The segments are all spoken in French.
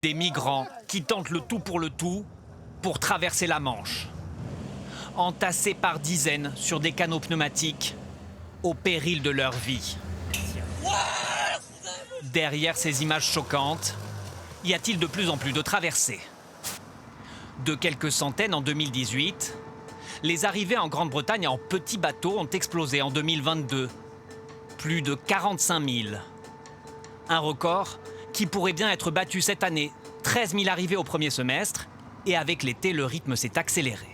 Des migrants qui tentent le tout pour traverser la Manche. Entassés par dizaines sur des canots pneumatiques, au péril de leur vie. Derrière ces images choquantes, y a-t-il de plus en plus de traversées? De quelques centaines en 2018, les arrivées en Grande-Bretagne en petits bateaux ont explosé en 2022. Plus de 45 000. Un record qui pourrait bien être battu cette année. 13 000 arrivées au premier semestre, et avec l'été, le rythme s'est accéléré.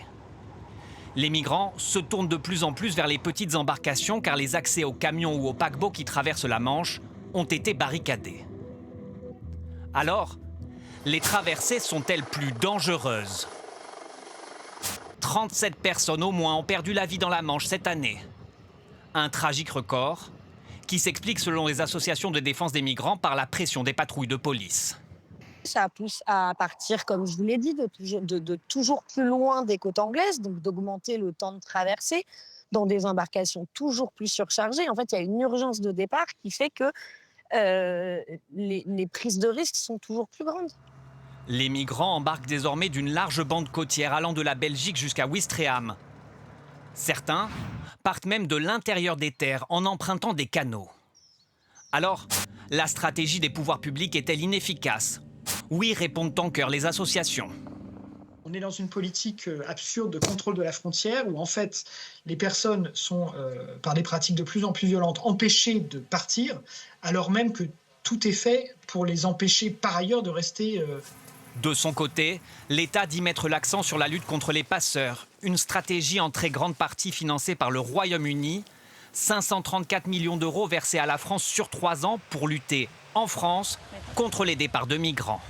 Les migrants se tournent de plus en plus vers les petites embarcations car les accès aux camions ou aux paquebots qui traversent la Manche ont été barricadés. Alors, les traversées sont-elles plus dangereuses? 37 personnes au moins ont perdu la vie dans la Manche cette année. Un tragique record qui s'explique selon les associations de défense des migrants par la pression des patrouilles de police. Ça pousse à partir, comme je vous l'ai dit, de toujours plus loin des côtes anglaises, donc d'augmenter le temps de traversée dans des embarcations toujours plus surchargées. En fait, il y a une urgence de départ qui fait que les prises de risques sont toujours plus grandes. Les migrants embarquent désormais d'une large bande côtière allant de la Belgique jusqu'à Ouistreham. Certains partent même de l'intérieur des terres en empruntant des canaux. Alors, la stratégie des pouvoirs publics est-elle inefficace? Oui, répondent en chœur les associations. On est dans une politique absurde de contrôle de la frontière où en fait les personnes sont, par des pratiques de plus en plus violentes, empêchées de partir, alors même que tout est fait pour les empêcher par ailleurs de rester. De son côté, l'État dit mettre l'accent sur la lutte contre les passeurs, une stratégie en très grande partie financée par le Royaume-Uni. 534 millions d'euros versés à la France sur 3 ans pour lutter en France contre les départs de migrants.